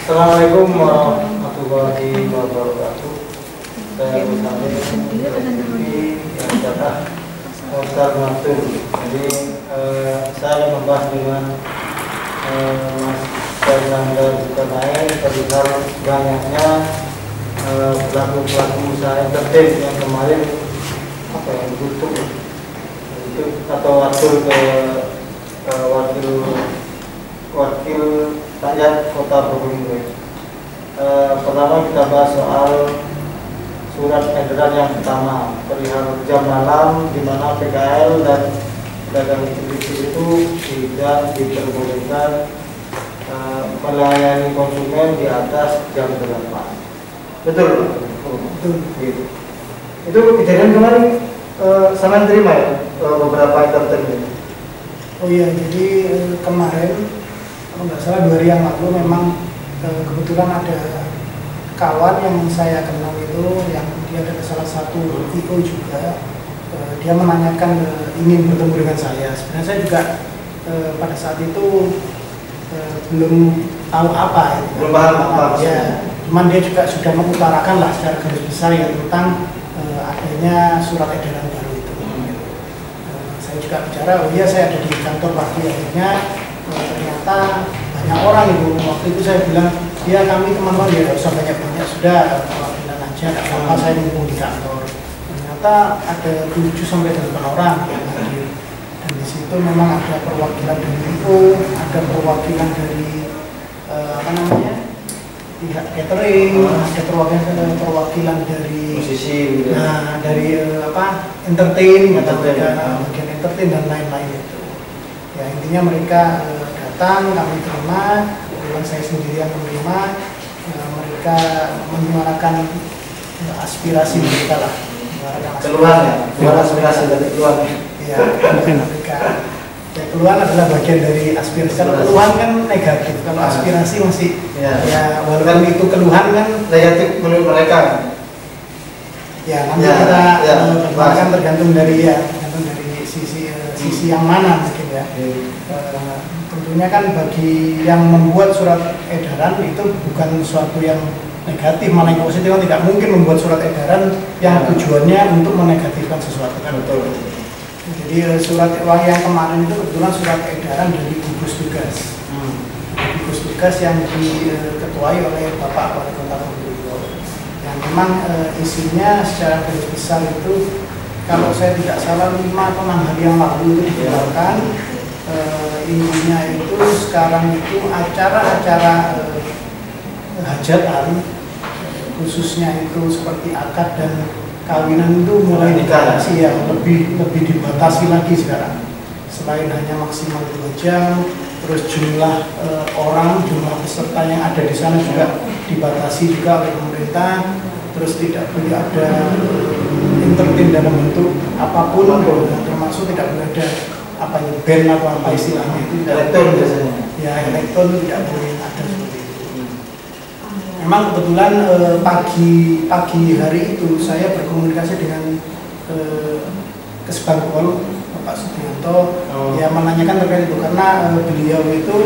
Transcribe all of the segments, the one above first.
Assalamualaikum warahmatullahi wabarakatuh. Saya Usami dari Jakarta Hotel Matur. Jadi saya membahas dengan Mas Fernanda Zulkarnain perihal banyaknya pelaku-pelaku usaha entertain yang kemarin yang tutup itu atau wakil rakyat Kota Probolinggo. Pertama kita bahas soal surat edaran yang pertama perihal jam malam di mana PKL dan pedagang itu tidak diperbolehkan melayani konsumen di atas jam 8. Betul? Betul. Gitu. Itu kejadian kemarin sama terima ya beberapa entertainment. Oh iya, jadi kemarin kalau nggak salah 2 hari yang lalu memang kebetulan ada kawan yang saya kenal itu yang dia ada salah satu IO juga, dia menanyakan ingin bertemu dengan saya. Sebenarnya saya juga pada saat itu belum tahu apa ya, belum paham apa ya, cuman dia juga sudah mengutarakan lah secara garis besar ya tentang adanya surat edaran baru itu. Saya juga bicara, oh iya saya ada di kantor pagi, akhirnya ternyata banyak orang itu. Waktu itu saya bilang, ya kami teman-teman ya usah banyak-banyak, sudah bilang aja, tidak apa-apa saya ngumpul di kantor. Ternyata ada 7-8 orang yang hadir, dan di situ memang ada perwakilan dari IO, ada perwakilan dari pihak catering, ada perwakilan dari musisi, dari entertain, bagian entertain dan lain-lain itu. Ya intinya mereka datang, kami terima, kebetulan saya sendiri yang menerima, mereka menyuarakan aspirasi mereka lah, keluhan ya, aspirasi dari keluhan ya, mereka ya, keluhan adalah bagian dari aspirasi. Kalau keluhan kan negatif, kalau aspirasi masih ya walaupun itu keluhan kan negatif menurut mereka ya, nanti kita akan tergantung dari sisi yang mana mungkin ya. Tentunya kan bagi yang membuat surat edaran itu bukan sesuatu yang negatif, malah yang positif, kan tidak mungkin membuat surat edaran yang tujuannya untuk menegatifkan sesuatu kan. Betul. Jadi surat yang kemarin itu kebetulan surat edaran dari gugus tugas, gugus tugas yang diketuai oleh Bapak Wali Kota Probolinggo. Yang memang isinya secara garis besar itu, kalau saya tidak salah 5 atau 6 hari yang lalu itu dikeluarkan. Intinya itu sekarang itu acara-acara hajatan, khususnya itu seperti akad dan kawinan itu mulai dibatasi ya, lebih dibatasi lagi sekarang. Selain hanya maksimal 2 jam, terus jumlah jumlah peserta yang ada di sana juga dibatasi juga oleh pemerintah. Terus tidak boleh ada entertain dalam bentuk apapun, termasuk tidak boleh ada band atau apa istilahnya itu, elektron biasanya. Ya elektron itu tidak boleh ada seperti itu. Memang kebetulan pagi hari itu saya berkomunikasi dengan Kesbangpol Bapak Sudianto, yang menanyakan terkait itu karena beliau itu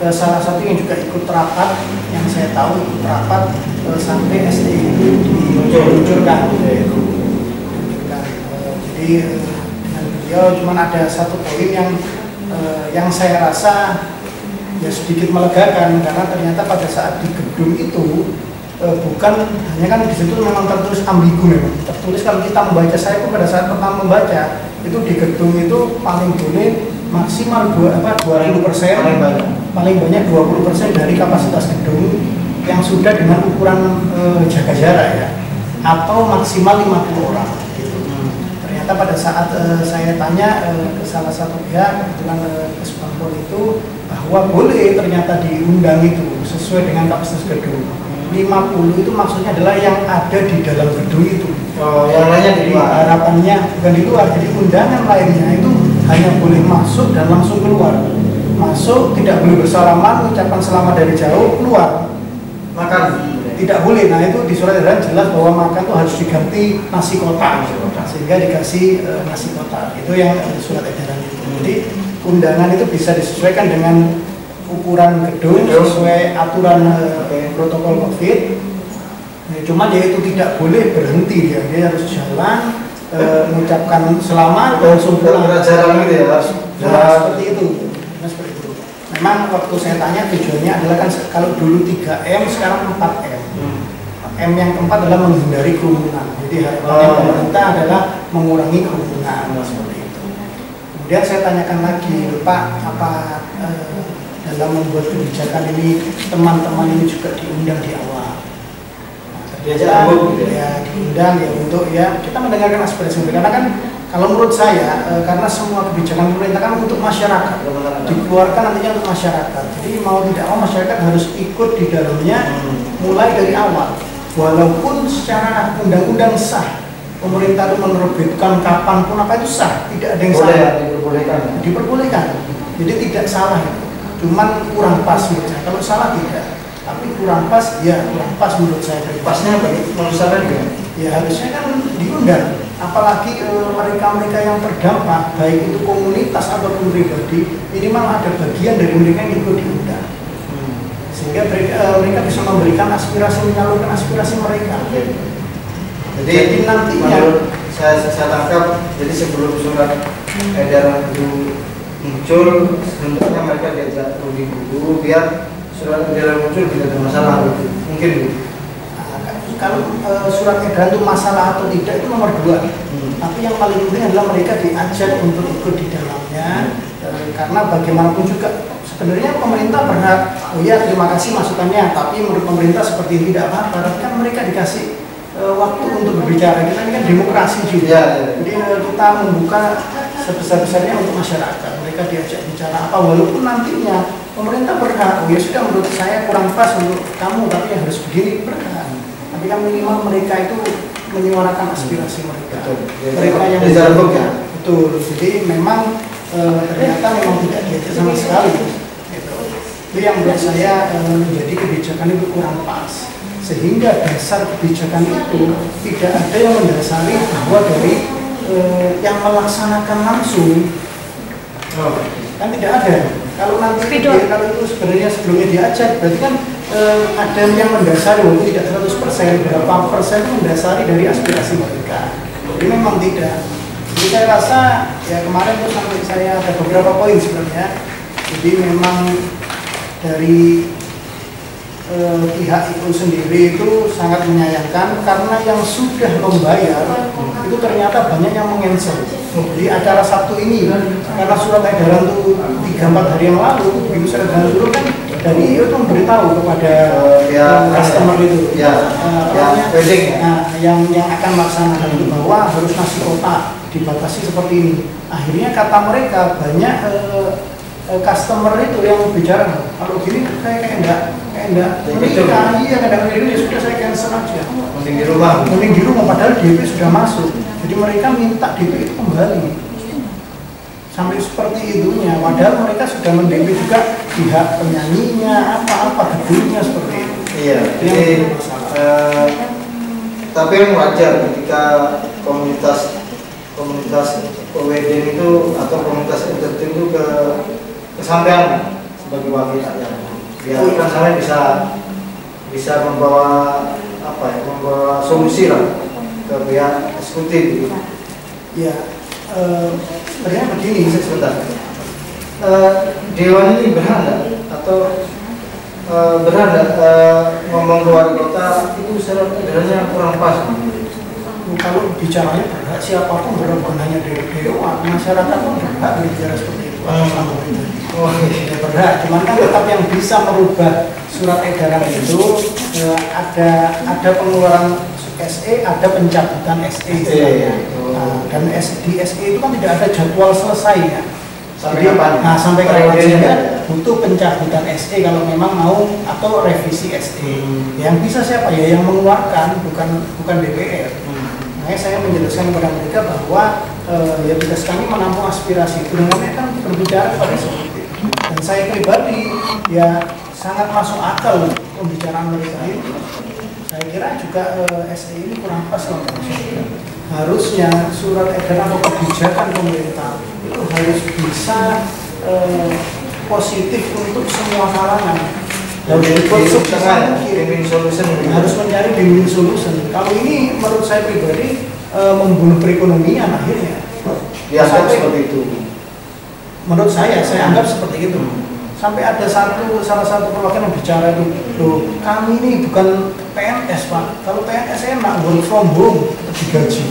salah satu yang juga ikut rapat, yang saya tahu ikut rapat sampai STI itu diluncurkan. Jadi dengan beliau cuman ada satu poin yang saya rasa ya sedikit melegakan, karena ternyata pada saat di gedung itu bukan hanya kan di situ memang tertulis ambigu, memang tertulis kalau kita membaca, saya pun pada saat pertama membaca itu di gedung itu paling boleh maksimal 20%, paling banyak 20% dari kapasitas gedung, yang sudah dengan ukuran jaga jarak ya, atau maksimal 50 orang gitu. Ternyata pada saat saya tanya ke salah satu pihak, kebetulan Kesbangpol itu, bahwa boleh ternyata diundang itu sesuai dengan kapasitas gedung. 50 itu maksudnya adalah yang ada di dalam gedung itu. Oh, yang lainnya di luar. Harapannya bukan di luar, jadi undangan lainnya itu hanya boleh masuk dan langsung keluar. Masuk, tidak boleh bersalaman, ucapan selamat dari jauh, keluar. Makan Tidak boleh. Nah itu di surat edaran jelas bahwa makan itu harus diganti nasi kotak, sehingga dikasih nasi kotak. Itu yang surat edaran itu. Jadi undangan itu bisa disesuaikan dengan ukuran gedung sesuai aturan protokol COVID. Cuman ya itu tidak boleh berhenti, dia harus jalan, mengucapkan selamat, langsung pulang. Jarang gitu ya, Seperti itu. Memang waktu saya tanya tujuannya adalah kan kalau dulu 3M, sekarang 4M. M yang keempat adalah menghindari kerumunan. Jadi harapannya pemerintah adalah mengurangi kerumunan seperti itu. Kemudian saya tanyakan lagi, Pak, apa dalam membuat kebijakan ini teman-teman ini juga diundang di awal? Diajak ya diundang ya untuk ya kita mendengarkan aspirasi mereka, karena kan kalau menurut saya karena semua kebijakan pemerintah kan untuk masyarakat, dikeluarkan nantinya untuk masyarakat, jadi mau tidak mau masyarakat harus ikut di dalamnya mulai dari awal. Walaupun secara undang-undang sah, pemerintah itu menerbitkan kapanpun apa itu sah, tidak ada yang salah, diperbolehkan, jadi tidak salah itu, cuman kurang pas menurut saya. Kalau salah tidak, tapi kurang pas, ya kurang pas menurut saya. Pasnya apa? Menurut saya juga. Ya harusnya kan diundang, apalagi mereka-mereka yang terdampak, baik itu komunitas ataupun pribadi, minimal ada bagian dari mereka yang ikut diundang, sehingga mereka bisa memberikan aspirasi, menyalurkan aspirasi mereka. Jadi nantinya saya tangkap, jadi sebelum surat edaran itu muncul, sebenarnya mereka diajak lebih dulu biar surat edaran muncul tidak ada masalah, mungkin. Kalau surat edaran itu masalah atau tidak itu nomor 2, tapi yang paling penting adalah mereka diajak untuk ikut di dalamnya, karena bagaimanapun juga sebenarnya pemerintah berhak, oh ya terima kasih masukannya, tapi menurut pemerintah seperti ini tidak apa-apa, tapi kan mereka dikasih waktu untuk berbicara. Kita ini kan demokrasi juga, jadi kita membuka sebesar-besarnya untuk masyarakat, mereka diajak bicara apa, walaupun nantinya pemerintah berhak, oh ya sudah menurut saya kurang pas untuk kamu, tapi yang harus begini, berhak. Tapi kan minimal mereka itu menyuarakan aspirasi mereka. Mereka yang betul. Jadi memang ternyata memang tidak diajak sama sekali. Itu yang menurut saya menjadi kebijakan itu kurang pas. Sehingga dasar kebijakan itu tidak ada yang mendasari bahwa dari yang melaksanakan langsung kan tidak ada. Kalau nanti kalau itu sebenarnya sebelumnya diajak, berarti kan ada yang mendasari, walaupun tidak 100%, berapa persen mendasari dari aspirasi mereka. Jadi memang tidak. Jadi saya rasa ya kemarin tuh sampai saya ada beberapa poin sebenarnya. Jadi memang dari pihak itu sendiri itu sangat menyayangkan karena yang sudah membayar itu ternyata banyak yang mengcancel. Di acara Sabtu ini karena surat edaran itu 3-4 hari yang lalu, begitu surat edaran dulu kan dari itu memberitahu kepada customer itu, yang akan melaksanakan itu bahwa harus nasi kotak dibatasi seperti ini. Akhirnya kata mereka banyak customer itu yang bicara, kalau gini kayak enggak menikah, iya kadang ini ya sudah saya cancel aja. Mending di rumah, padahal DP sudah masuk. Jadi mereka minta DP itu kembali. Sampai seperti itunya, padahal mereka sudah mendp juga pihak penyanyinya, apa gedungnya seperti itu. Iya. Jadi tapi yang wajar ketika komunitas wedding itu atau komunitas entertain itu kesampaian sebagai wakil rakyat. Biarkan saya bisa membawa membawa solusi lah ke pihak eksekutif. Ya, sebenarnya begini, sebentar. Dewan ini berhak nggak atau berhak nggak ngomong ke wali kota itu sebenarnya kurang pas? Kalau bicaranya berhak, siapapun berhak, bukan hanya dewan, masyarakat pun berhak bicara seperti itu. atas nama pribadi. Oh, Ya berhak, cuman kan tetap yang bisa merubah surat edaran itu ada pengeluaran SE, ada pencabutan SE. Dan di SE itu kan tidak ada jadwal selesai ya. Sampai kapan? Nah, sampai kapan sehingga butuh pencabutan SE kalau memang mau atau revisi SE. Yang bisa siapa ya? Yang mengeluarkan, bukan DPR. Makanya saya menjelaskan kepada mereka bahwa ya tugas kami menampung aspirasi itu, dengan kan berbicara pada seperti itu. Dan saya pribadi ya sangat masuk akal pembicaraan mereka itu. Saya kira juga SE ini kurang pas loh. Harusnya surat edaran atau kebijakan pemerintah itu harus bisa positif untuk semua kalangan. Dan win-win solution harus mencari win-win solution. Kalau ini menurut saya pribadi membunuh perekonomian akhirnya. Biasa seperti itu. Menurut saya anggap seperti itu. Sampai ada salah satu perwakilan yang bicara itu, loh kami ini bukan PNS Pak. Kalau PNS enak, work from home, digaji.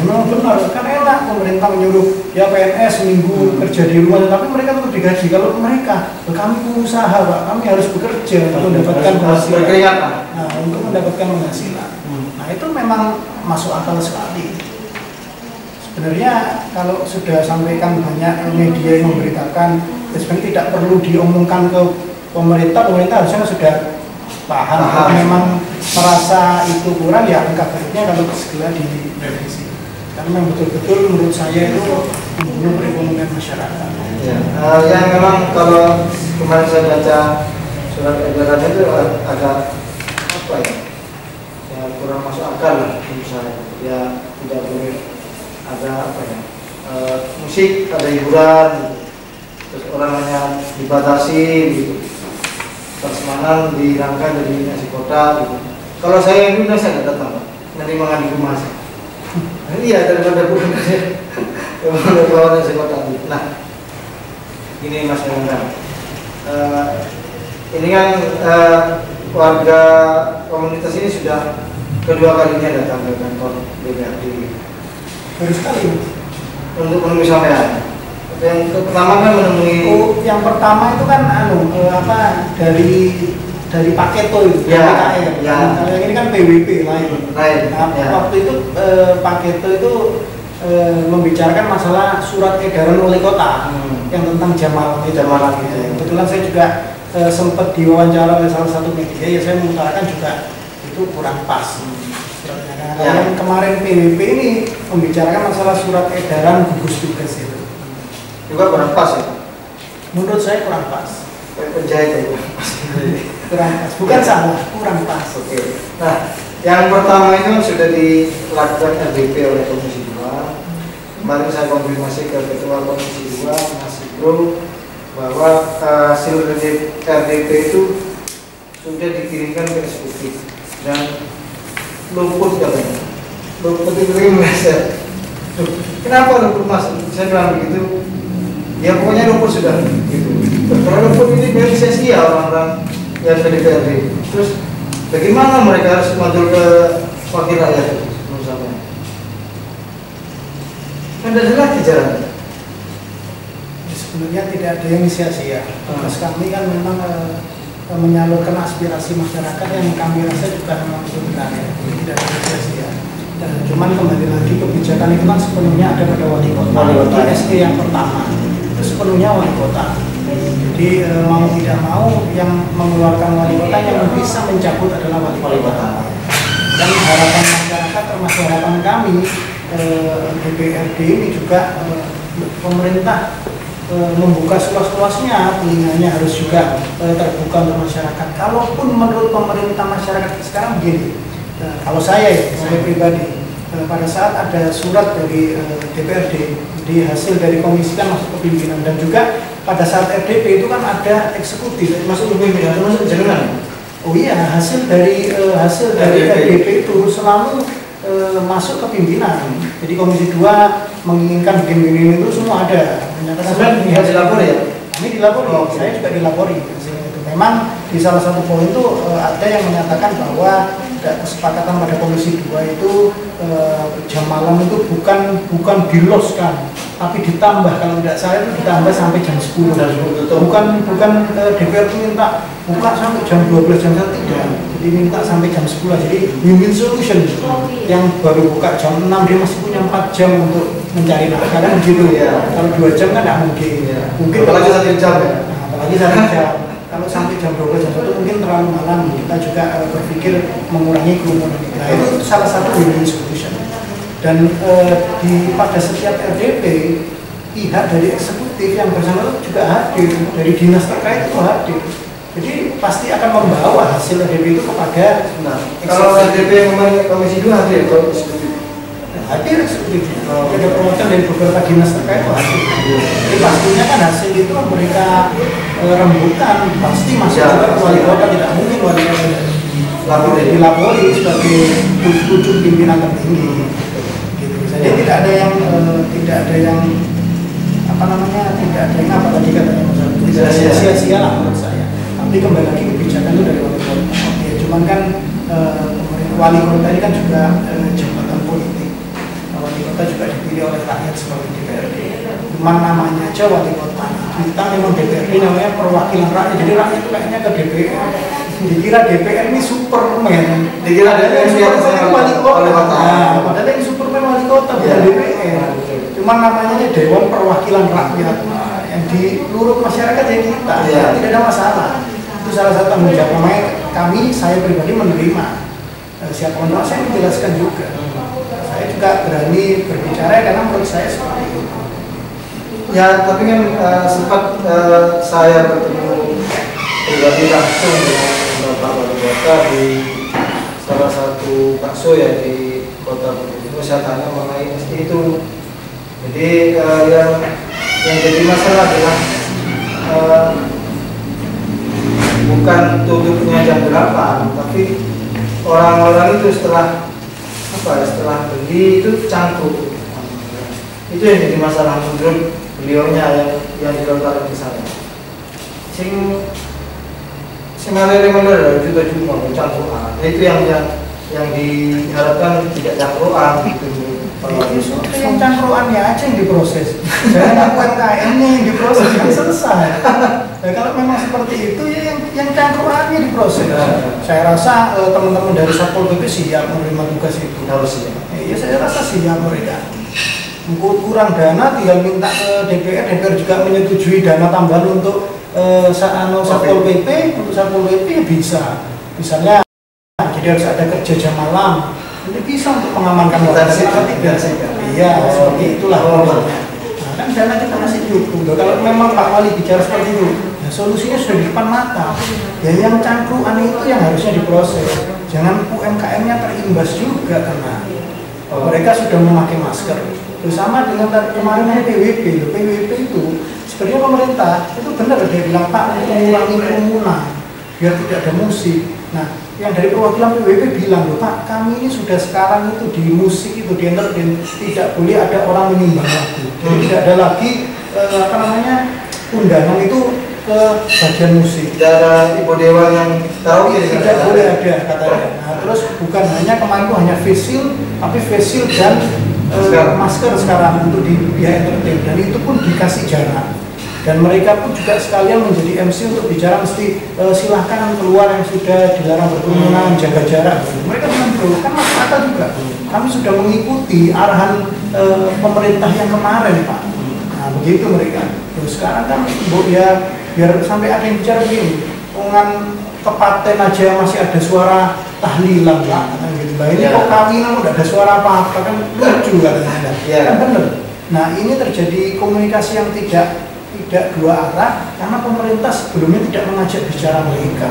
Memang benar, kan enak pemerintah menyuruh ya PNS seminggu kerja di rumah, tapi mereka tetap digaji. Kalau mereka, kami pengusaha Pak, kami harus bekerja untuk mendapatkan penghasilan. Nah, untuk mendapatkan penghasilan. Nah itu memang masuk akal sekali. Sebenarnya kalau sudah sampaikan banyak media yang memberitakan, sebenarnya tidak perlu diomongkan ke pemerintah harusnya sudah paham. Kalau memang merasa itu kurang, ya angka baiknya kalau segera direvisi. Karena memang betul-betul menurut saya itu membunuh perekonomian masyarakat. Ya, yang memang kalau kemarin saya baca surat edaran itu agak apa ya kurang masuk akal menurut saya. Ya tidak boleh ada apa ya musik, ada hiburan, terus orang hanya dibatasi gitu. Prasmanan dirangkai jadi nasi kotak gitu. Kalau saya ini saya nggak datang, nanti makan di rumah saya. Iya daripada pulang daripada bawa nasi kotak gitu. Nah ini Mas Hendra, ini kan warga komunitas ini sudah kedua kalinya datang ke kantor BPRD. Baru sekali Untuk menemui sampean. Yang pertama kan menemui. Yang pertama itu kan dari Paketo itu. Ya. Kalau yang ini kan PWP lain. Nah, waktu itu Paketo itu membicarakan masalah surat edaran wali kota yang tentang jam malam itu. Kebetulan saya juga sempat diwawancara oleh salah satu media, ya saya mengutarakan juga itu kurang pas. Yang kemarin PWP ini membicarakan masalah surat edaran gugus tugas itu juga kurang pas ya? Menurut saya kurang pas. Penjahit itu kurang pas, bukan salah, kurang pas. Oke. Nah, yang pertama itu sudah dilakukan RDP oleh Komisi 2. Kemarin saya konfirmasi ke Ketua Komisi 2, Mas Ibro, bahwa hasil RDP itu sudah dikirimkan ke eksekutif dan luput katanya. Luput itu meleset. Kenapa luput Mas? Saya bilang begitu. Ya pokoknya luput sudah gitu. Kalau luput ini dari sia-sia orang-orang yang dari DPRD. Terus bagaimana mereka harus maju ke wakil rakyat menurut saya? Kan ada lagi jalan. Sebenarnya tidak ada yang sia-sia. Tugas kami kan memang menyalurkan aspirasi masyarakat yang kami rasa juga memang benar ya, tidak ada sia-sia. Cuman kembali lagi kebijakan itu kan sepenuhnya ada pada wali kota. Di SE yang pertama itu sepenuhnya wali kota. Jadi mau tidak mau yang mengeluarkan wali kota yang bisa mencabut adalah wali kota. Dan harapan masyarakat termasuk harapan kami DPRD ini juga pemerintah membuka seluas-luasnya, telinganya harus juga terbuka untuk masyarakat. Kalaupun menurut pemerintah masyarakat sekarang begini, kalau saya pribadi, pada saat ada surat dari DPRD, di hasil dari komisi kan masuk ke pimpinan, dan juga pada saat RDP itu kan ada eksekutif masuk ke pimpinan, masuk ke jalan. Oh iya, hasil dari RDP itu selalu masuk ke pimpinan. Jadi Komisi 2 menginginkan begini-begini itu semua ada. Sebenarnya tidak dilapori ya? Kami dilapori, saya juga dilapori. Memang di salah satu poin itu ada yang menyatakan bahwa kesepakatan pada Komisi 2 itu jam malam itu bukan diloskan, tapi ditambah, kalau tidak salah itu ditambah sampai jam 10. Bukan DPR itu minta buka sampai jam 12 jam 1, tidak. Jadi minta sampai jam 10. Jadi win-win solution. Yang baru buka jam 6 dia masih punya 4 jam untuk mencari nafkah, kan begitu ya. Kalau 2 jam kan tidak mungkin. Mungkin apalagi 1 jam ya. Apalagi 1 jam. Kalau sampai jam 12 jam 1 mungkin terlalu malam. Kita juga berpikir mengurangi kerumunan. Nah, itu salah satu win-win solution. Dan pada setiap RDP pihak dari eksekutif yang bersangkutan juga hadir, dari dinas terkait itu hadir. Jadi pasti akan membawa hasil RDP itu kepada. Nah, kalau RDP kemarin Komisi 2 hadir atau eksekutif? Hadir eksekutif. Ada perwakilan dari beberapa dinas terkait itu hadir. Jadi pastinya kan hasil itu mereka rembukan pasti masuk ke wali kota, tidak mungkin wali kota dilapori sebagai pucuk pimpinan tertinggi. Jadi tidak ada yang tidak ada yang tadi katanya tidak sia-sia lah menurut saya. Tapi kembali lagi kebijakan itu dari wali kota. Ya, cuman kan wali kota ini kan juga jabatan politik. Wali kota juga dipilih oleh rakyat sebagai DPRD. Cuman namanya aja wali kota. Kita memang DPRD namanya perwakilan rakyat. Jadi rakyat itu kayaknya ke DPR. Dikira DPR ini Superman. Dikira DPR ini wali kota. Padahal ini Superman wali kota bukan DPR. Cuman namanya Dewan Perwakilan Rakyat. Yang di seluruh masyarakat ya kita. Tidak ada masalah. Itu salah satu tanggung jawab. Makanya saya pribadi menerima. Siapa pun saya menjelaskan juga. Saya juga berani berbicara karena menurut saya seperti itu. Ya, tapi kan sempat saya bertemu pribadi langsung dengan Bapak Wali Kota di salah satu bakso ya di Kota Probolinggo. Saya tanya mengenai itu. Jadi yang jadi masalah adalah bukan tutupnya jam 8, tapi orang-orang itu setelah beli itu cangkruk. Itu yang jadi masalah menurut beliaunya yang dilontarkan ke saya. Sing ada juta-juta cangkruan. Itu yang diharapkan tidak cangkruan gitu. Yang cangkruannya aja yang diproses. Jangan UMKM-nya yang diproses kan selesai. Nah, kalau memang seperti itu ya yang cangkruannya diproses. Saya rasa teman-teman dari Satpol PP siap menerima tugas itu. Harusnya. Ya saya rasa siap mereka. Kurang dana tinggal minta ke DPR juga menyetujui dana tambahan untuk Satpol PP, untuk Satpol PP bisa. Misalnya jadi harus ada kerja jam malam. Ini bisa untuk mengamankan warga. Iya, seperti itulah. Nah, kan dana kita masih cukup. Kalau memang Pak Wali bicara seperti itu, ya solusinya sudah di depan mata. Ya yang cangkruan itu yang harusnya diproses. Jangan UMKM-nya terimbas juga karena mereka sudah memakai masker. Bersama dengan kemarin PWP itu sebenarnya pemerintah itu benar dia bilang Pak mengurangi kerumunan biar tidak ada musik. Nah, yang dari perwakilan PWP bilang loh Pak, kami ini sudah sekarang itu di musik itu di entertain tidak boleh ada orang menyumbang lagu. Jadi tidak ada lagi undangan itu ke bagian musik. Tidak ada ibu dewa yang tahu ya tidak boleh ada katanya. Nah, terus bukan hanya kemarin itu hanya face shield, tapi face shield dan masker sekarang untuk di pihak entertain dan itu pun dikasih jarak. Dan mereka pun juga sekalian menjadi MC untuk bicara mesti silahkan keluar yang sudah dilarang berkerumunan, jaga jarak. Mereka bilang kan masyarakat juga. Kami sudah mengikuti arahan pemerintah yang kemarin Pak. Nah begitu mereka. Terus sekarang kan ya biar sampai ada yang bicara begini, pengen kepaten aja masih ada suara tahlilan lah, gitu. Nah ini kok kawinan udah ada suara apa-apa kan lucu katanya. Kan bener. Nah ini terjadi komunikasi yang tidak dua arah karena pemerintah sebelumnya tidak mengajak bicara mereka.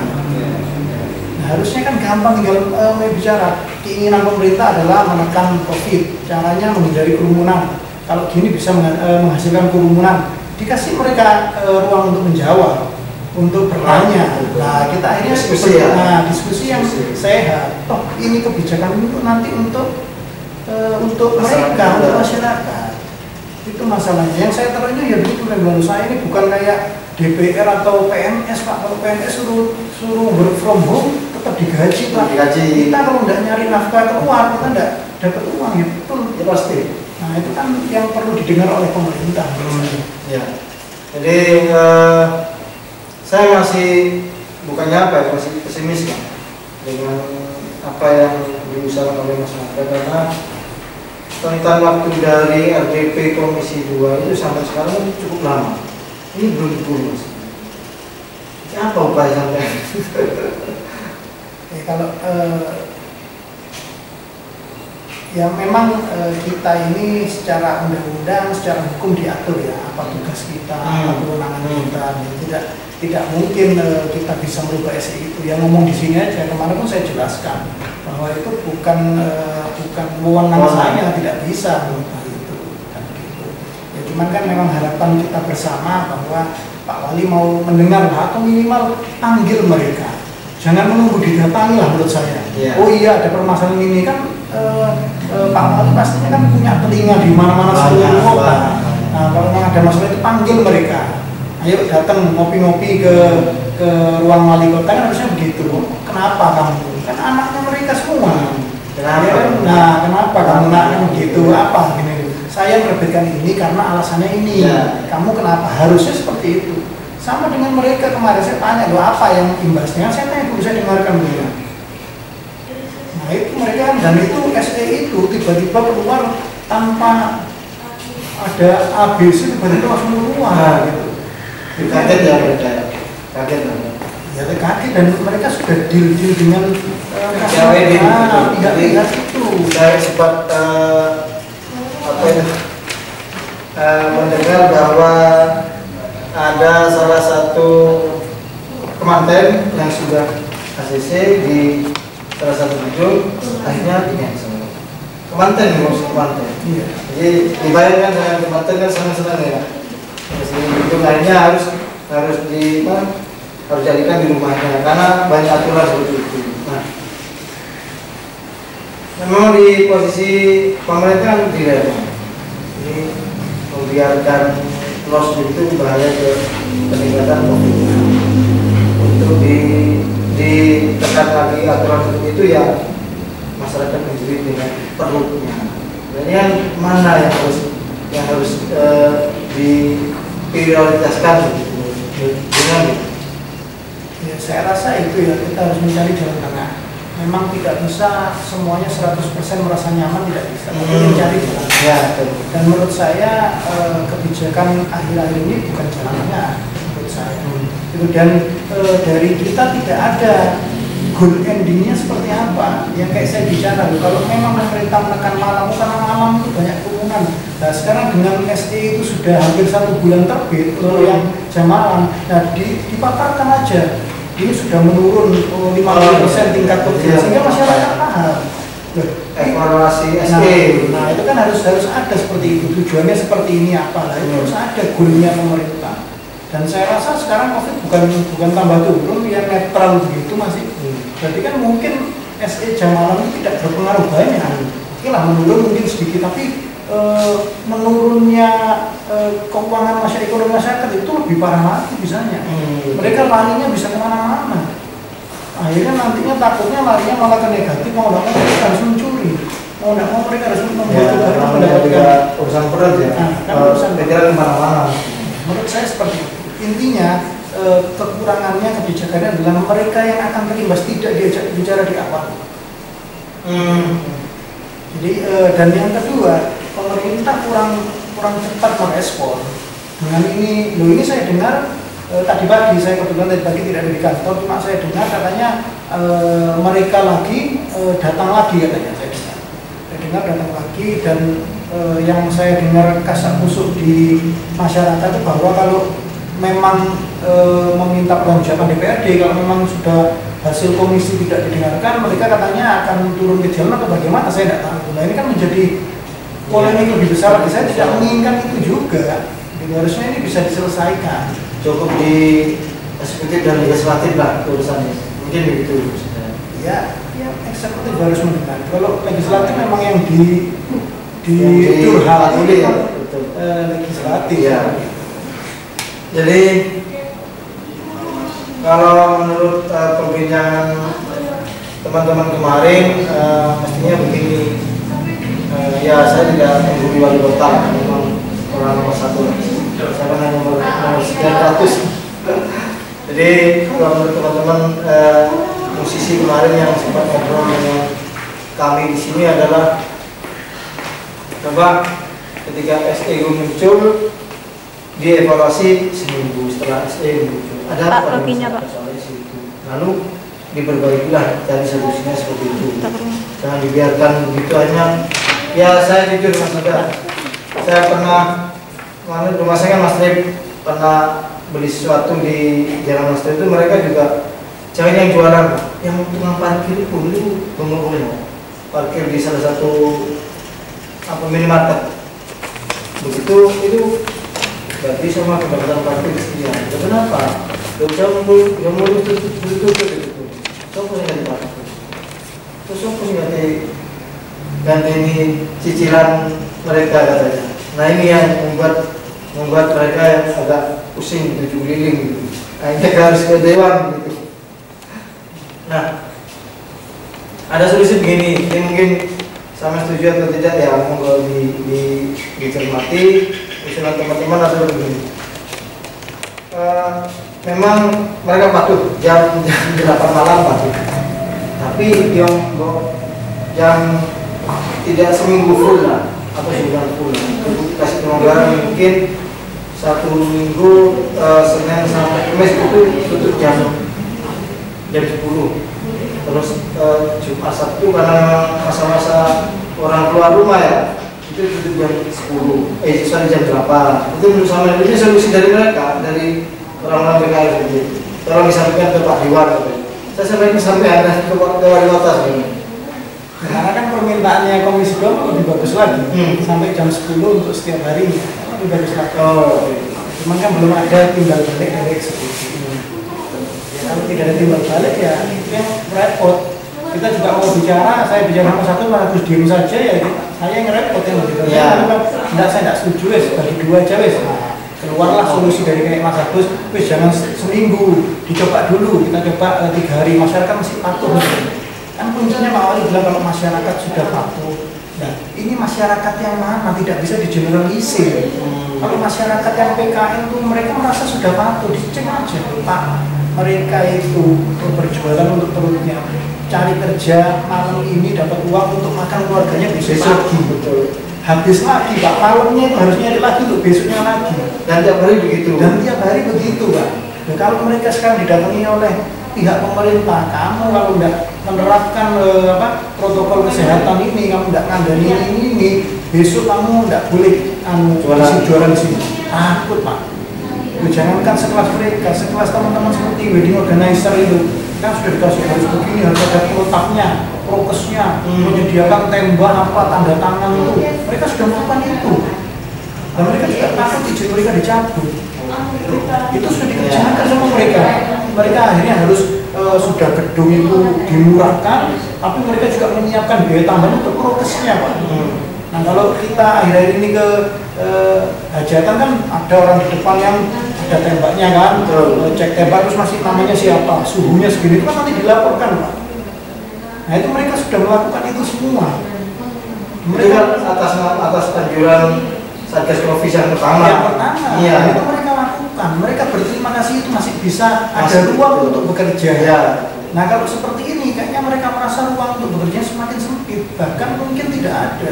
Nah, harusnya kan gampang tinggal bicara. Keinginan pemerintah adalah menekan COVID, caranya menghindari kerumunan. Kalau gini bisa menghasilkan kerumunan, dikasih mereka ruang untuk menjawab, untuk bertanya. Nah kita akhirnya diskusi yang sehat. Toh ini kebijakan itu nanti untuk mereka, untuk masyarakat. Itu masalahnya. Yang saya terangnya ya begitu menurut saya ini bukan kayak DPR atau PNS Pak. Kalau PNS suruh work from home tetap digaji Pak. Kita kalau nggak nyari nafkah keluar kita nggak dapat uang ya betul. Ya pasti. Nah itu kan yang perlu didengar oleh pemerintah. Ya. Jadi saya masih bukannya apa ya, masih pesimis kan dengan apa yang diusahakan oleh masyarakat, karena tentang waktu dari RDP Komisi 2 itu sampai sekarang cukup lama. Ini belum dibulus. Apa upaya sampai? Ya, kalau ya memang kita ini secara undang-undang, secara hukum diatur ya apa tugas kita, apa kewenangan kita. Tidak mungkin kita bisa merubah SI itu. Yang ngomong di sini aja kemarin pun saya jelaskan bahwa itu bukan wewenang saya, tidak bisa merubah itu. Kan gitu. Ya cuman kan memang harapan kita bersama bahwa Pak Wali mau mendengar atau minimal panggil mereka. Jangan menunggu didatangi lah menurut saya. Yeah. Oh iya ada permasalahan ini kan Pak Wali pastinya kan punya telinga di mana-mana seluruh kota. Nah kalau memang ada masalah itu panggil mereka. Ayo datang ngopi-ngopi ke ruang wali kota kan harusnya begitu. Kenapa kamu? Kan anaknya mereka semua. Kenapa? Ya, nah kenapa kamu anaknya begitu? Apa gini? Saya menerbitkan ini karena alasannya ini. Ya. Kamu kenapa? Harusnya seperti itu. Sama dengan mereka kemarin saya tanya, loh apa yang imbasnya? Saya tanya dulu, saya dengarkan dulu. Nah itu mereka, dan itu SE itu tiba-tiba keluar tanpa ada ABC, tiba-tiba langsung keluar gitu. Kaget ya mereka, kaget lah. Ya kaget, dan mereka sudah deal dengan pihak-pihak itu. Saya sempat mendengar bahwa ada salah satu kemanten yang sudah ACC di salah satu gedung, akhirnya di-cancel. Kemanten, Iya. Jadi dibayarkan dengan kemanten kan senang-senang ya. Itu akhirnya harus jadikan di rumahnya karena banyak aturan seperti itu. Nah, memang di posisi pemerintah tidak, ini membiarkan loss itu bahaya ke peningkatan COVID. Untuk ditekan lagi aturan seperti itu ya masyarakat menjadi dengan perlunya. Jadi yang mana yang harus diprioritaskan dengan Ya, saya rasa itu ya kita harus mencari jalan tengah. Memang tidak bisa semuanya 100% merasa nyaman, tidak bisa. Tapi mencari jalan tengah. ya, Dan menurut saya kebijakan akhir-akhir ini bukan jalan tengah menurut saya. Dan dari kita tidak ada goal endingnya seperti apa. Yang kayak saya bicara, kalau memang pemerintah menekan malam, karena malam itu banyak kerumunan. Nah sekarang dengan SE itu sudah hampir 1 bulan terbit untuk yang jam malam. Nah dipaparkan aja. Ini sudah menurun 50% tingkat COVID, sehingga masyarakat paham. evaluasi SE. Nah itu kan harus ada seperti itu. Tujuannya seperti ini apa lah? Itu harus ada goalnya pemerintah. Dan saya rasa sekarang COVID bukan tambah turun, yang netral begitu masih. Berarti kan mungkin SE jam malam itu tidak berpengaruh banyak. Oke lah menurun mungkin sedikit, tapi menurunnya keuangan ekonomi masyarakat itu lebih parah lagi bisanya. Mereka larinya bisa kemana-mana. Akhirnya nantinya takutnya larinya malah ke negatif, mau nggak mau mereka harus mencuri, mau nggak mau mereka harus membutuhkan mendapatkan urusan berat ya. Urusan pikiran kemana-mana. Menurut saya seperti itu. Intinya kekurangannya kebijakannya adalah mereka yang akan terimbas tidak diajak bicara di awal. Jadi dan yang kedua, pemerintah kurang cepat merespon. Dengan ini saya dengar tadi pagi, saya kebetulan tadi pagi tidak ada di kantor, cuma saya dengar katanya mereka lagi datang lagi katanya saya dengar datang lagi, dan yang saya dengar kasak kusuk di masyarakat itu bahwa kalau memang meminta pertanggungjawaban DPRD, kalau memang sudah hasil komisi tidak didengarkan, mereka katanya akan turun ke jalan atau bagaimana, saya tidak tahu. Nah ini kan menjadi polemik lebih besar lagi. Saya tidak menginginkan itu juga. Jadi harusnya ini bisa diselesaikan. Cukup di eksekutif dan legislatif lah urusannya. Mungkin begitu. Ya eksekutif harus mendengar. Kalau legislatif memang yang durhaka ya, legislatif. Ya. Jadi kalau menurut perbincangan teman-teman kemarin, mestinya begini, Ya saya tidak menghubungi wali kota, memang orang nomor satu. Saya pernah nomor sekian ratus. Jadi kalau menurut teman-teman musisi kemarin yang sempat ngobrol dengan kami di sini adalah coba ketika SE muncul dievaluasi seminggu setelah SE muncul ada apa soal itu, lalu diperbaikilah, cari solusinya seperti itu. Jangan dibiarkan begitu hanya. Ya saya jujur Mas Yuda, saya pernah rumah saya kan Mas Trip pernah beli sesuatu di Jalan Mas Trip itu, mereka juga cewek yang jualan, yang tukang parkir pun itu pengurusnya parkir di salah satu minimarket. Begitu itu berarti sama pendapatan parkir sekian. Kenapa? Jauh yang mulus itu. Sopo yang ganti parkir? Terus sopo yang ganti ini cicilan mereka katanya. Nah ini yang membuat mereka yang agak pusing, tujuh keliling gitu. Akhirnya harus ke dewan gitu. Nah, ada solusi begini, ini mungkin sama setuju atau tidak ya, monggo dicermati usulan teman-teman atau begini. Memang mereka patuh jam 8 malam patuh, tapi jam tidak seminggu full lah atau sebulan full. Kasih kelonggaran mungkin satu minggu Senin sampai Kamis itu tutup jam 10. Terus Jumat Sabtu karena masa-masa orang keluar rumah ya, itu tutup jam 10. Jam 8. Itu menurut saya ini solusi dari mereka, dari orang-orang PKL sendiri. Tolong disampaikan ke Pak Dewan. Saya sampaikan sampai ada ke wali kota sebenarnya. Karena kan permintaannya Komisi 2 lebih bagus lagi, sampai jam 10 untuk setiap harinya, lebih bagus lagi. Cuman kan belum ada timbal balik dari eksekusi. Ya, kalau tidak ada timbal balik ya itu yang repot. Kita juga mau bicara, saya bicara sama satu malah terus diem saja ya, saya yang repot yang begitu. Ya. Saya tidak setuju wes, bagi dua aja wes. Nah, keluarlah solusi dari kayak Mas Agus, wes jangan seminggu, dicoba dulu, kita coba 3 hari, masyarakat masih patuh. Kan kuncinya Pak Wali bilang kalau masyarakat sudah patuh. Nah, ini masyarakat yang mana tidak bisa digeneralisir. Kalau masyarakat yang PKL itu mereka merasa sudah patuh, dicek aja Pak. Mereka itu berjualan untuk perutnya, cari kerja malam ini dapat uang untuk makan keluarganya besok lagi. Betul. Habis lagi Pak, malamnya itu harus nyari lagi untuk besoknya lagi. Dan tiap hari begitu Pak. Nah, kalau mereka sekarang didatangi oleh pihak pemerintah, kamu kalau tidak menerapkan protokol kesehatan ini, kamu tidak ngandani ini, besok kamu tidak boleh jualan di sini. Takut Pak. Jangankan sekelas mereka, sekelas teman-teman seperti wedding organizer itu kan sudah dikasih harus begini, harus ada protapnya, prokesnya, menyediakan tembak tanda tangan itu. Mereka sudah melakukan itu. Dan mereka juga takut izin mereka dicabut. Itu sudah dikerjakan sama mereka. Mereka akhirnya harus sudah gedung itu dimurahkan, tapi mereka juga menyiapkan biaya tambahan untuk prokesnya Pak. Nah kalau kita akhir-akhir ini ke hajatan kan ada orang di depan yang ada tembaknya kan, cek tembak terus masih namanya siapa, suhunya segini, itu kan nanti dilaporkan Pak. Nah itu mereka sudah melakukan itu semua. Mereka atas anjuran Satgas Covid yang pertama. Iya. Itu mereka lakukan. Mereka berterima kasih itu masih bisa ada ruang untuk bekerja. Ya. Nah kalau seperti ini kayaknya mereka merasa ruang untuk bekerja semakin sempit, bahkan mungkin tidak ada.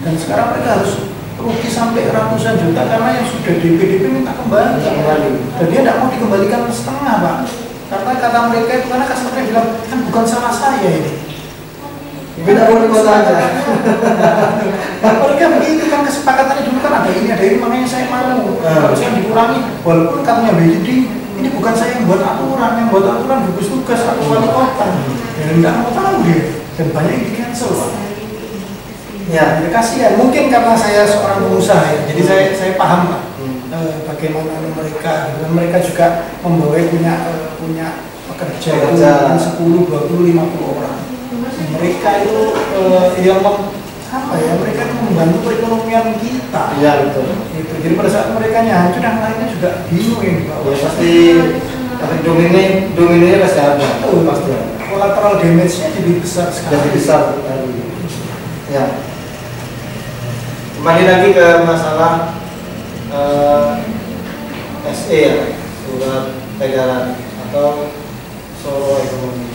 Dan sekarang mereka harus rugi sampai ratusan juta karena yang sudah DP minta kembali. Dan dia tidak mau dikembalikan setengah Pak. Karena kata mereka itu, karena customer bilang kan bukan salah saya ini. Beda wali kota aja. Mereka begitu kan kesepakatannya dulu kan ada ini makanya saya mau. Kalau saya dikurangi, walaupun katanya jadi ini bukan saya yang buat aturan, yang buat aturan gugus tugas atau wali kota. Dan tidak mau tahu dia. Dan banyak yang di cancel Pak. Ya, kasihan. Mungkin karena saya seorang pengusaha ya, jadi saya paham Pak. Bagaimana mereka, dan mereka juga membawa punya pekerja itu 10, 20, 50 orang. Mereka itu mereka itu membantu perekonomian kita. Iya betul. Itu. Jadi pada saat mereka hancur, yang lainnya juga bingung ya. Ya pasti dominenya pasti ada. Pasti. Collateral damage-nya jadi besar sekali. Jadi besar. Ya. Kembali lagi ke masalah SE ya, surat edaran atau Solo Ekonomi.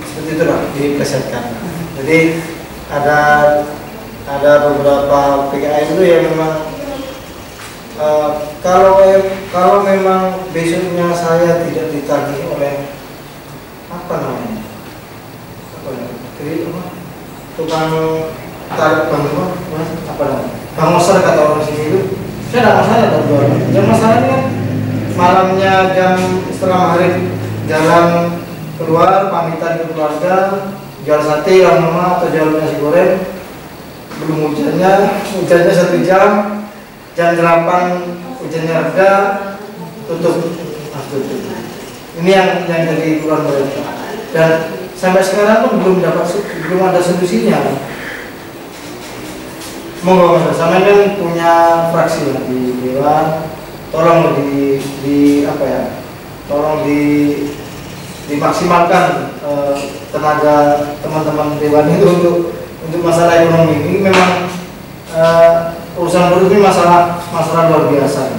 Seperti itulah diplesetkan. Jadi ada beberapa PKN itu yang memang kalau memang besoknya saya tidak ditagih oleh tukang tarik bank bang Osar kata orang sini itu, saya tidak masalah berjualan. Yang masalahnya kan malamnya jam setengah maghrib jalan keluar pamitan ke keluarga, jual sate lama atau jual nasi goreng, belum hujannya 1 jam, jam 8 hujannya reda, tutup. Ini yang jadi keluar mereka. Dan sampai sekarang pun belum ada solusinya. Monggo Mas, sama kan punya fraksi lah di Dewan, tolong tolong dimaksimalkan tenaga teman-teman Dewan itu untuk masalah ekonomi. Ini memang urusan buruh ini masalah luar biasa.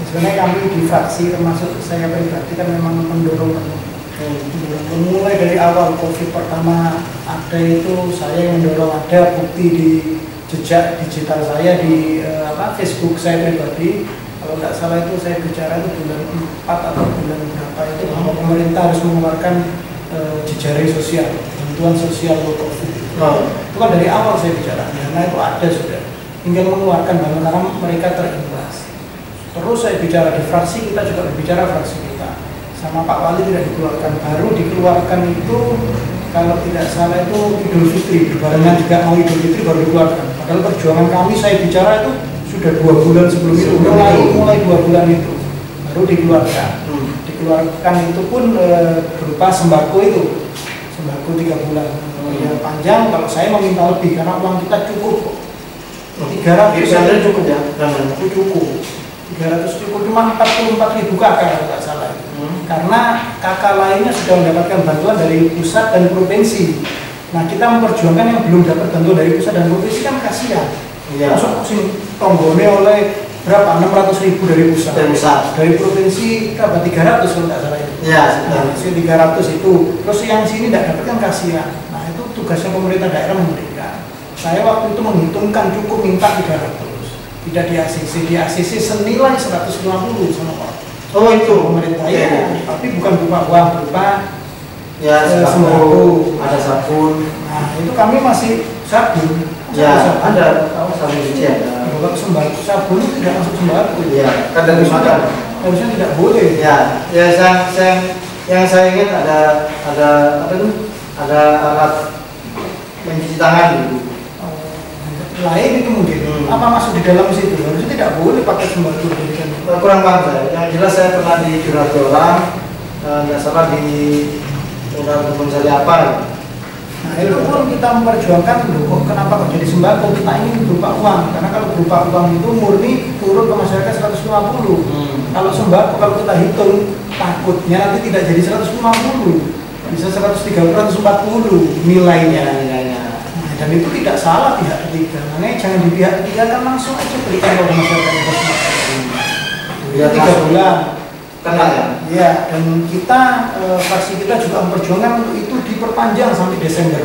Sebenarnya kami di fraksi termasuk saya pribadi kan memang mendorong mulai dari awal COVID pertama ada itu saya yang mendorong, ada bukti di jejak digital saya di Facebook saya pribadi. Kalau tidak salah itu saya bicara itu bulan 4 atau bulan berapa itu bahwa pemerintah harus mengeluarkan jejaring sosial, bantuan sosial COVID. Itu kan dari awal saya bicara, karena itu ada sudah, tinggal mengeluarkan bantuan karena mereka terimbas. Terus saya bicara di fraksi, kita juga berbicara fraksi kita sama Pak Wali tidak dikeluarkan, baru dikeluarkan itu kalau tidak salah itu Idul Fitri, barengan juga mau Idul Fitri baru dikeluarkan. Padahal perjuangan kami saya bicara itu sudah 2 bulan sebelum itu, mulai 2 bulan itu baru dikeluarkan. Dikeluarkan itu pun berupa sembako itu, sembako 3 bulan. Yang panjang kalau saya meminta lebih karena uang kita cukup. 300 cukup ya, cukup. 300 cukup, cuma 44.000 kakak kalau tidak salah. Karena kakak lainnya sudah mendapatkan bantuan dari pusat dan provinsi. Nah kita memperjuangkan yang belum dapat bantuan dari pusat dan provinsi kan kasihan. Masuk sini tonggone oleh berapa? 600.000 dari pusat. Dari provinsi berapa? 300 kalau tidak salah itu. Iya. Nah, 300 itu. Terus yang sini tidak dapat kan kasihan. Nah itu tugasnya pemerintah daerah memberikan. Saya waktu itu menghitungkan cukup minta 300. Tidak di ACC senilai 150 sama Pak. Oh itu pemerintah ya, tapi bukan berupa uang, berupa ya sembako, ada sabun. Nah itu kami masih sabun. Ya ada, sabun cuci ada. Bukan sembako, sabun itu tidak masuk sembako. Ya, kan dari makan. Harusnya tidak boleh. Ya, yang saya ingat ada apa itu? Ada alat mencuci tangan gitu. Lain itu mungkin apa masuk di dalam situ, harusnya tidak boleh pakai sembako. Kurang paham saya. Yang jelas saya pernah di Juradola, nggak salah di Undang-Undang Mencari apa. Nah itu pun kita memperjuangkan loh, kenapa kok jadi sembako, kita ingin berupa uang, karena kalau berupa uang itu murni turun ke masyarakat 150. Kalau sembako kalau kita hitung takutnya nanti tidak jadi 150, bisa 130, 140 nilainya. Dan itu tidak salah pihak ketiga, makanya jangan di pihak ketiga kan langsung aja berikan kepada masyarakat. 3 bulan kena ya? Iya, dan kita fraksi kita juga memperjuangkan untuk itu diperpanjang sampai Desember.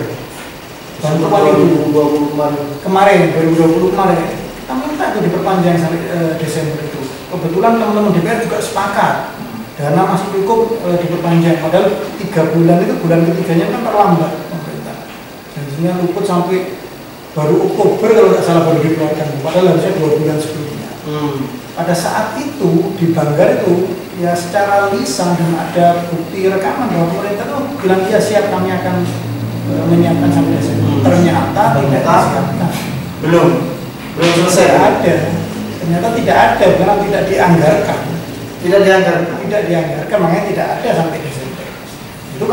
Bantuan itu 2020 kemarin, kita minta itu diperpanjang sampai Desember itu. Kebetulan teman-teman DPR juga sepakat, dana masih cukup diperpanjang. Padahal 3 bulan itu bulan ketiganya kan terlambat. Janjinya luput sampai baru Oktober kalau tidak salah baru dikeluarkan, padahal harusnya 2 bulan sebelumnya. Pada saat itu di Banggar itu ya secara lisan dan ada bukti rekaman bahwa pemerintah itu bilang ya siap kami akan menyiapkan sampai Desember. Ternyata tidak disiapkan. Belum selesai ada. Ternyata tidak ada karena tidak dianggarkan. Tidak dianggarkan makanya tidak ada sampai Desember. Itu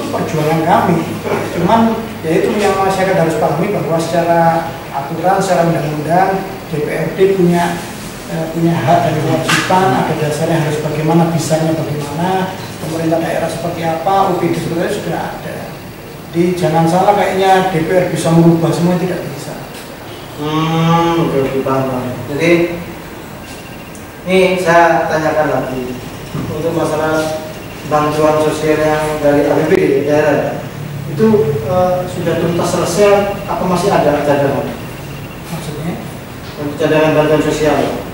perjuangan kami. Cuman ya itu yang masyarakat harus pahami bahwa secara aturan, secara undang-undang DPRD punya hak dan kewajiban, ada dasarnya harus bagaimana, bisanya bagaimana, pemerintah daerah seperti apa, UPD sebenarnya sudah ada. Jadi jangan salah kayaknya DPR bisa merubah semua, tidak bisa. Oke, paham. Jadi ini saya tanyakan lagi untuk masalah bantuan sosial yang dari APBD daerah itu sudah tuntas selesai atau masih ada cadangan? Maksudnya? Untuk cadangan bantuan sosial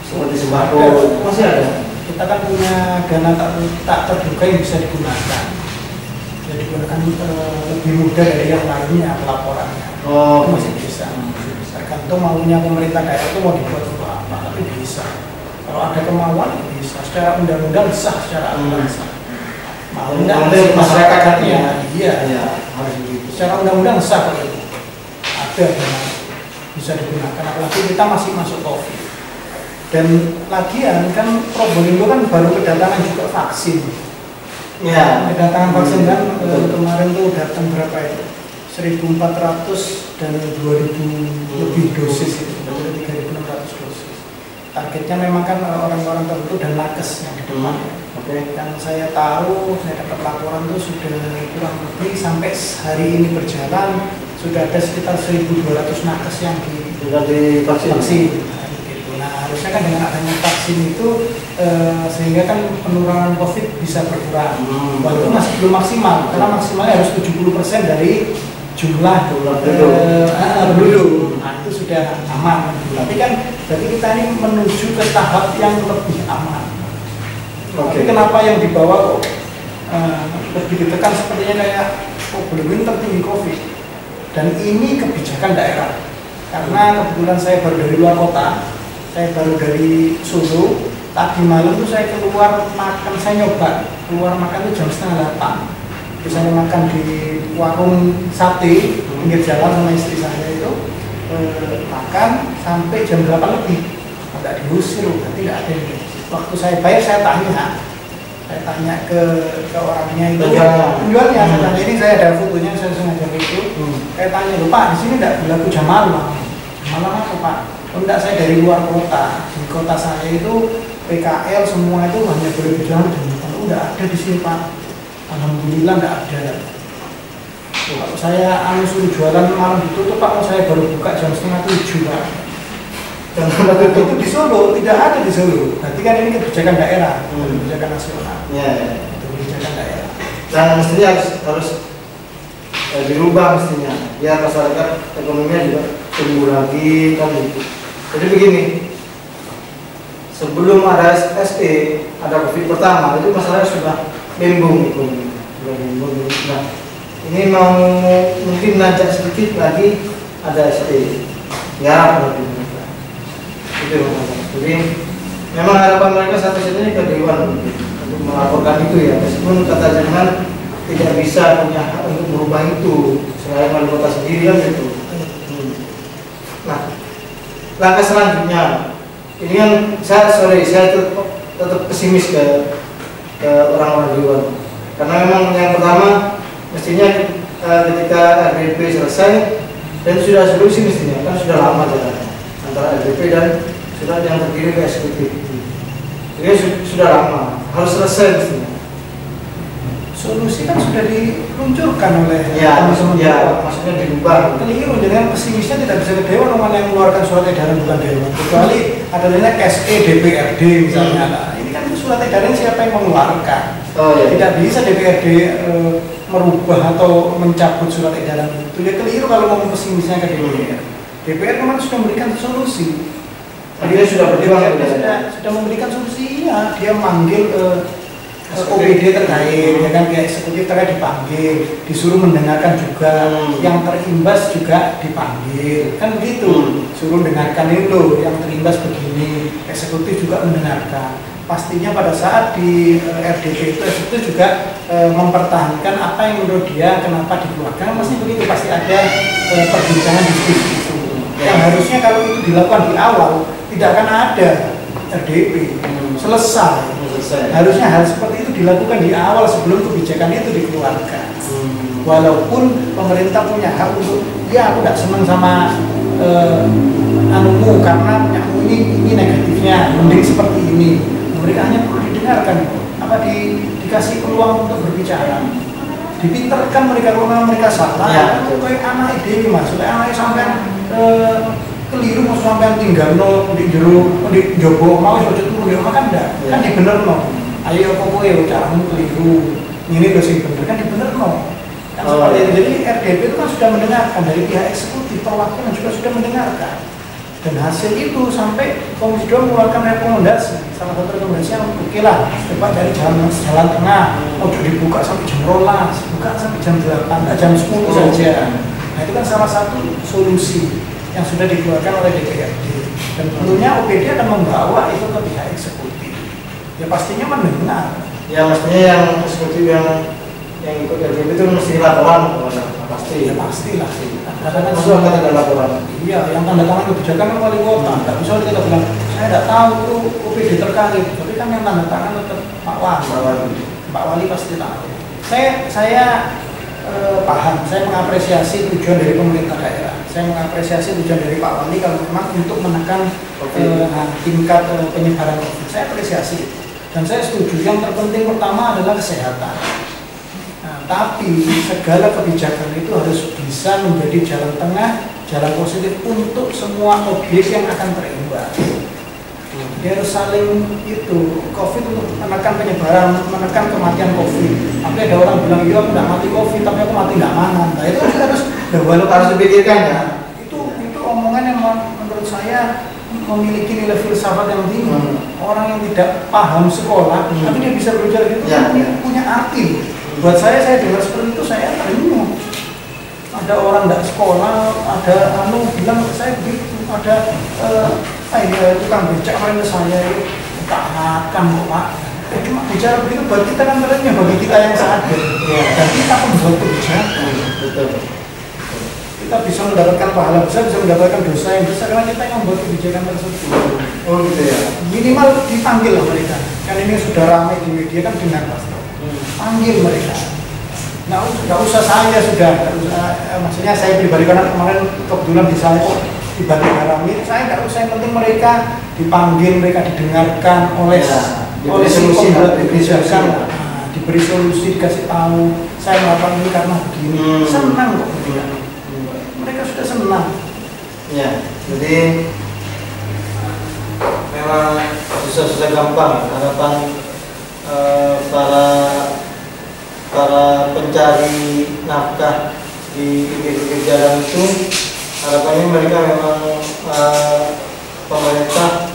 seperti sembako masih ada. Kita kan punya dana tak terduga yang bisa digunakan. Jadi gunakan lebih mudah dari yang lainnya pelaporannya. Oh, itu masih bisa. Tergantung maunya pemerintah daerah itu mau dibuat untuk apa, tapi bisa. Kalau ada kemauan bisa. Secara undang-undang sah, secara aturan sah. Mau nggak masyarakatnya? Iya. Harus begitu. Secara undang-undang sah kalau itu. Ada dana bisa digunakan. Apalagi kita masih masuk COVID. Dan lagian kan Probolinggo kan baru kedatangan juga vaksin. Ya. Kedatangan vaksin kan kemarin tuh datang berapa itu? 1.400 dan 2.000 lebih dosis itu, 3.600 dosis. Targetnya memang kan orang-orang tertentu dan nakes yang di depan. Oke. Yang saya tahu, saya dapat laporan itu sudah kurang lebih sampai hari ini berjalan sudah ada sekitar 1.200 nakes yang sudah divaksin. Nah, harusnya kan dengan adanya vaksin itu sehingga kan penurunan COVID bisa berkurang. Walaupun masih belum maksimal, karena maksimalnya harus 70% dari jumlah penduduk. Nah, itu sudah aman. Tapi kan berarti kita ini menuju ke tahap yang lebih aman. Tapi kenapa yang dibawa kok lebih ditekan sepertinya kayak belum tertinggi COVID. Dan ini kebijakan daerah. Karena kebetulan saya baru dari luar kota. Saya baru dari Solo, tadi malam tuh saya keluar makan, saya nyoba keluar makan itu jam 7:30. Terus saya makan di warung sate pinggir jalan sama istri saya itu makan sampai jam 8 lebih, agak diusir, tidak ada ini. Waktu saya bayar saya tanya ke orangnya itu, penjualnya, ini saya ada fotonya, saya sengaja itu. Saya tanya, Pak, di sini tidak berlaku jam malam. Malam apa, Pak? Oh, enggak, saya dari luar kota. Di kota saya itu PKL semua itu hanya boleh berjalan jam 8. Oh, enggak ada di sini, Pak. Alhamdulillah enggak ada. Kalau saya suruh jualan malam ditutup, Pak, saya baru buka jam 6:30, Pak. Jam 6:30 itu di Solo, tidak ada di Solo. Berarti kan ini kebijakan daerah, kebijakan nasional. Ya. Itu kebijakan daerah. Dan mestinya harus dirubah mestinya. Ya, masyarakat ekonominya juga tumbuh lagi kan gitu. Jadi begini, sebelum ada SE, ada COVID pertama, itu masalahnya sudah limbung ekonomi. Nah, ini mau mungkin nanjak sedikit lagi ada SE. Ya, berarti itu masalah. Jadi memang harapan mereka satu-satunya ke Dewan untuk melaporkan itu ya. Meskipun kata jangan tidak bisa punya hak untuk merubah itu selain wali kota sendiri kan gitu. Nah, langkah selanjutnya ini kan saya tetap pesimis ke orang-orang Dewan, karena memang yang pertama mestinya ketika RDP selesai dan sudah solusi mestinya kan sudah lama jalannya antara RDP dan sudah yang terdiri ke eksekutif, jadi sudah lama harus selesai mestinya. Solusi kan sudah diluncurkan oleh teman-teman. Ya, maksudnya dirubah. Keliru, dengan pesimisnya tidak bisa ke Dewan, mana yang mengeluarkan surat edaran bukan Dewan. Kecuali adanya SE DPRD misalnya. Nah, ini kan surat edaran siapa yang mengeluarkan? Tidak bisa DPRD merubah atau mencabut surat edaran itu. Ya keliru kalau mau pesimisnya ke DPR. DPR kemarin sudah memberikan solusi. Dia sudah memberikan solusinya. Dia manggil OPD terkait, ya kan, pihak eksekutif terkait dipanggil, disuruh mendengarkan juga, yang terimbas juga dipanggil, kan begitu, suruh dengarkan ini loh, yang terimbas begini, eksekutif juga mendengarkan. Pastinya pada saat di RDP itu eksekutif juga mempertahankan apa yang menurut dia kenapa dikeluarkan, pasti begitu, pasti ada perbincangan diskusi itu. Yang harusnya kalau itu dilakukan di awal, tidak akan ada RDP, selesai. Harusnya hal seperti itu dilakukan di awal sebelum kebijakan itu dikeluarkan. Walaupun pemerintah punya hak untuk, ya aku tidak senang sama anumu karena punyamu ini negatifnya, mending seperti ini. Mereka hanya perlu didengarkan, apa dikasih peluang untuk berbicara. dipinterkan mereka kalau mereka salah. Ya, kayak anak ide mas, kayak anak sampai keliru mau sampai tinggal di jero di jobo mau ojo turun di rumah kan enggak, kan dibener ayo kok ya caramu keliru, ini udah sih bener kan dibener kan seperti itu. Jadi RDP itu kan sudah mendengarkan dari pihak eksekutif, perwakilan juga sudah mendengarkan. Dan hasil itu sampai Komisi 2 mengeluarkan rekomendasi. Salah satu rekomendasi yang oke lah, coba dari jalan tengah, mau dibuka sampai jam 12, buka sampai jam 8, jam 10 saja. Nah itu kan salah satu solusi yang sudah dikeluarkan oleh DPRD. Dan tentunya OPD akan membawa itu ke pihak eksekutif. Ya pastinya mendengar. Ya mestinya yang eksekutif yang ikut RDP itu mesti laporan, pasti. Ya pastilah. Karena itu akan ada laporan. Iya, yang tanda tangan kebijakan kan wali kota. Nggak bisa kita bilang, saya tidak tahu itu OPD terkait. Tapi kan yang tanda tangan tetap Pak Wali. Pak Wali pasti tahu. Saya paham, saya mengapresiasi tujuan dari pemerintah daerah. Saya mengapresiasi tujuan dari Pak Wali kalau memang untuk menekan tingkat penyebaran COVID. Saya apresiasi. Dan saya setuju. Yang terpenting pertama adalah kesehatan. Tapi segala kebijakan itu harus bisa menjadi jalan tengah, jalan positif untuk semua objek yang akan terimbas. Dia harus saling itu, COVID untuk menekan penyebaran, menekan kematian COVID. Tapi ada orang bilang, iya aku nggak mati COVID, tapi aku mati nggak mana. Nah itu harus, harus dipikirkan ya. Itu omongan yang menurut saya memiliki nilai filsafat yang tinggi. Orang yang tidak paham sekolah, tapi dia bisa berbicara gitu, punya arti. Buat saya dengar seperti itu saya terima. Ada orang tidak sekolah, ada bilang ke saya begitu, ada tukang becak main ke saya itu tak makan kok Pak. Cuma bicara begitu buat kita kan ternyata bagi kita yang sadar. Dan kita pembuat kebijakan. Betul. Kita bisa mendapatkan pahala besar, bisa mendapatkan dosa yang besar karena kita yang membuat kebijakan tersebut. Oh gitu ya. Minimal dipanggil lah mereka. Kan ini sudah ramai di media kan dengar pasti. Panggil mereka. Nggak usah saya sudah, maksudnya saya pribadi karena kemarin kebetulan di saya kok tiba-tiba ramai, saya nggak usah, yang penting mereka dipanggil, mereka didengarkan oleh solusi, diberi solusi, dikasih tahu, saya melakukan ini karena begini, senang kok mereka sudah senang. Ya, jadi memang susah-susah gampang harapan para pencari nafkah di pinggir-pinggir jalan itu, harapannya mereka memang pemerintah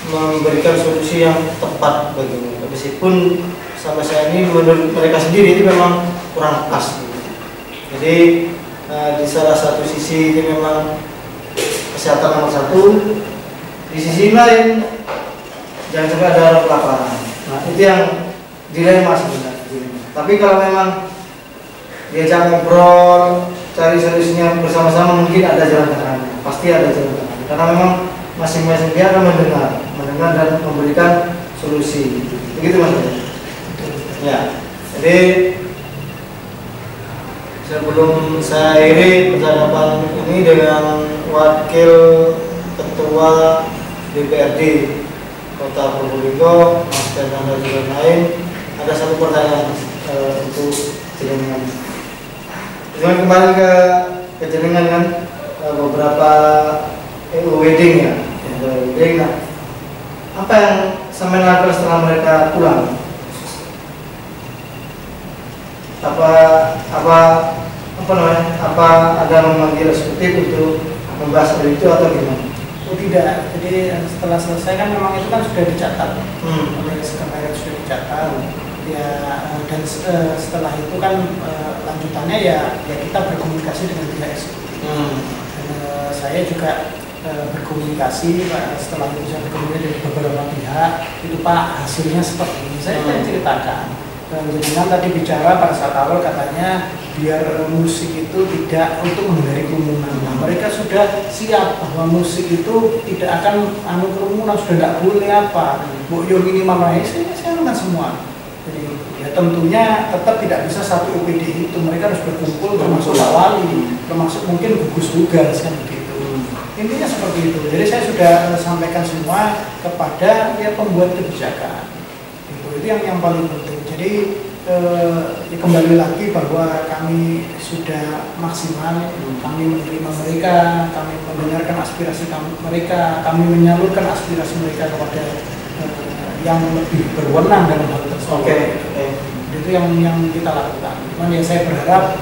memberikan solusi yang tepat bagi mereka. Meskipun sampai saat ini menurut mereka sendiri itu memang kurang pas. Jadi di salah satu sisi ini memang kesehatan nomor satu, di sisi lain jangan sampai ada orang kelaparan. Nah itu yang dilema sebenarnya. Tapi kalau memang diajak ngobrol, cari solusinya bersama-sama, mungkin ada jalan tengahnya. Pasti ada jalan tengahnya. Karena memang masing-masing pihak akan mendengar dan memberikan solusi. Begitu Mas. Ya. Jadi sebelum saya akhiri percakapan ini dengan Wakil Ketua DPRD Kota Probolinggo, Mas Fernando juga lain, ada satu pertanyaan untuk jenengan. Jangan kembali ke jenengan kan beberapa wedding ya, wedding. Nah, apa yang sampai lakukan setelah mereka pulang? Apa ada memanggil eksekutif untuk membahas hal itu atau gimana? Oh tidak, jadi setelah selesai kan memang itu kan sudah dicatat oleh sekretariat, sudah dicatat ya, dan setelah itu kan lanjutannya ya kita berkomunikasi dengan pihak eksekutif. Saya juga berkomunikasi setelah itu, saya berkomunikasi dengan beberapa pihak itu, Pak hasilnya seperti ini, saya ceritakan. Jangan tadi bicara pada saat awal katanya biar musik itu tidak untuk menghindari kerumunan. Nah, mereka sudah siap bahwa musik itu tidak akan kerumunan, sudah tidak boleh apa. Bu yo minimal saya akan semua. Jadi ya tentunya tetap tidak bisa satu OPD itu, mereka harus berkumpul termasuk Pak Wali, termasuk mungkin gugus tugas kan begitu. Intinya seperti itu. Jadi saya sudah sampaikan semua kepada pembuat kebijakan. Itu yang paling penting. Jadi kembali lagi bahwa kami sudah maksimal, kami menerima mereka, kami mendengarkan aspirasi mereka, kami menyalurkan aspirasi mereka kepada yang lebih berwenang dalam hal tersebut. Itu yang kita lakukan. Cuman ya saya berharap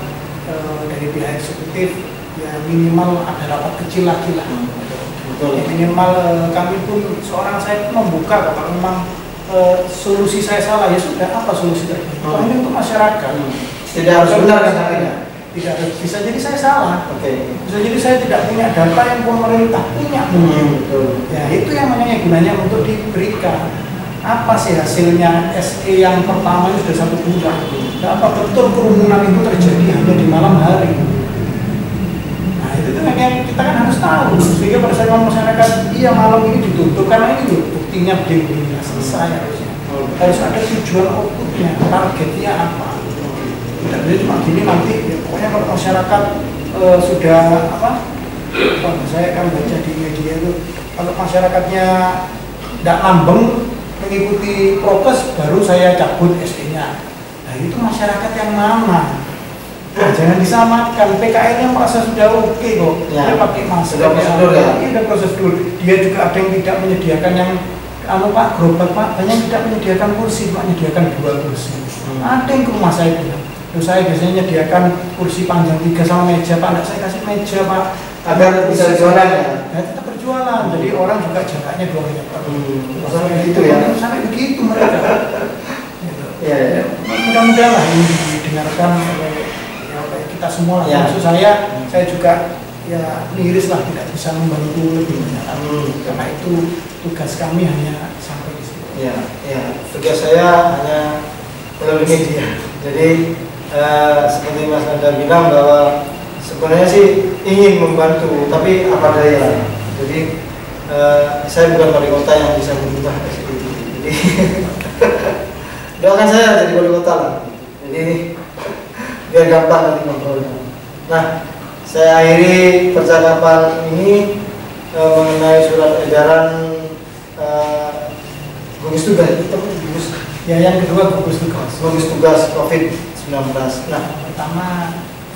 dari pihak eksekutif ya minimal ada rapat kecil lagi lah. Ya, minimal kami pun seorang saya pun membuka kalau memang solusi saya salah, ya sudah, apa solusi terbaik? Ini untuk masyarakat. Tidak harus benar kan? Tidak harus, bisa jadi saya salah. Bisa jadi saya tidak punya data yang pemerintah punya. Ya itu yang namanya gunanya untuk diberikan. Apa sih hasilnya SE yang pertama itu sudah 1 bulan? Apa betul kerumunan itu terjadi hanya di malam hari? Nah itu kan yang kita kan harus tahu. Sehingga pada saat masyarakat, iya malam ini ditutup karena ini buktinya begini, selesai harusnya. Harus ada tujuan outputnya, targetnya apa. Tidak bisa cuma gini nanti, ya, pokoknya kalau masyarakat sudah apa? Saya kan baca di media itu, kalau masyarakatnya tidak lambeng mengikuti prokes, baru saya cabut SE-nya. Nah itu masyarakat yang mana? Nah, jangan disamakan. PKL-nya merasa sudah oke kok. Dia pakai masker. Sudah prosedur ya? Iya, sudah prosedur. Dia juga ada yang tidak menyediakan yang Pak gerobak Pak, banyak tidak menyediakan kursi, Pak menyediakan 2 kursi. Ada yang ke rumah saya bilang, terus saya biasanya menyediakan kursi panjang 3 sama meja, Pak, enggak saya kasih meja Pak, agar bisa jualan ya? Ya tetap berjualan, jadi orang juga jaraknya 2 meter. Sampai begitu ya? Sampai begitu mereka. Gitu. Ya. Mudah-mudahan lah ini didengarkan oleh kita semua. Ya. Maksud saya juga ya miris lah tidak bisa membantu lebih banyak. Karena itu tugas kami hanya sampai di situ. Ya. Tugas saya hanya melalui media. Jadi seperti Mas Nanda bilang bahwa sebenarnya sih ingin membantu, tapi apa daya. Jadi saya bukan wali kota yang bisa merubah SPDT. Jadi doakan saya jadi wali kota lah. Jadi biar gampang nanti ngobrolnya. Nah, saya akhiri percakapan ini mengenai surat edaran gugus tugas. Ya, yang kedua gugus tugas COVID-19. Nah, pertama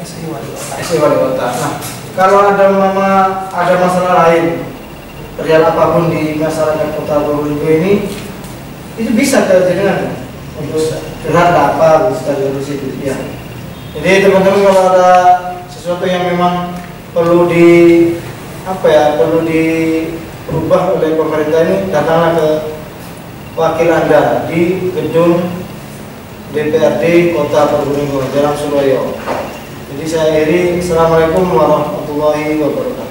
SE wali kota. Nah, kalau ada masalah lain perihal apapun di masyarakat Kota Probolinggo ini, itu bisa terjadi untuk curhat apa bisa diurus itu. Ya. Jadi teman-teman kalau ada sesuatu yang memang perlu perlu dirubah oleh pemerintah ini, datanglah ke wakil Anda di gedung DPRD Kota Probolinggo, Jalan Suroyo. Jadi saya akhiri, Assalamualaikum warahmatullahi wabarakatuh.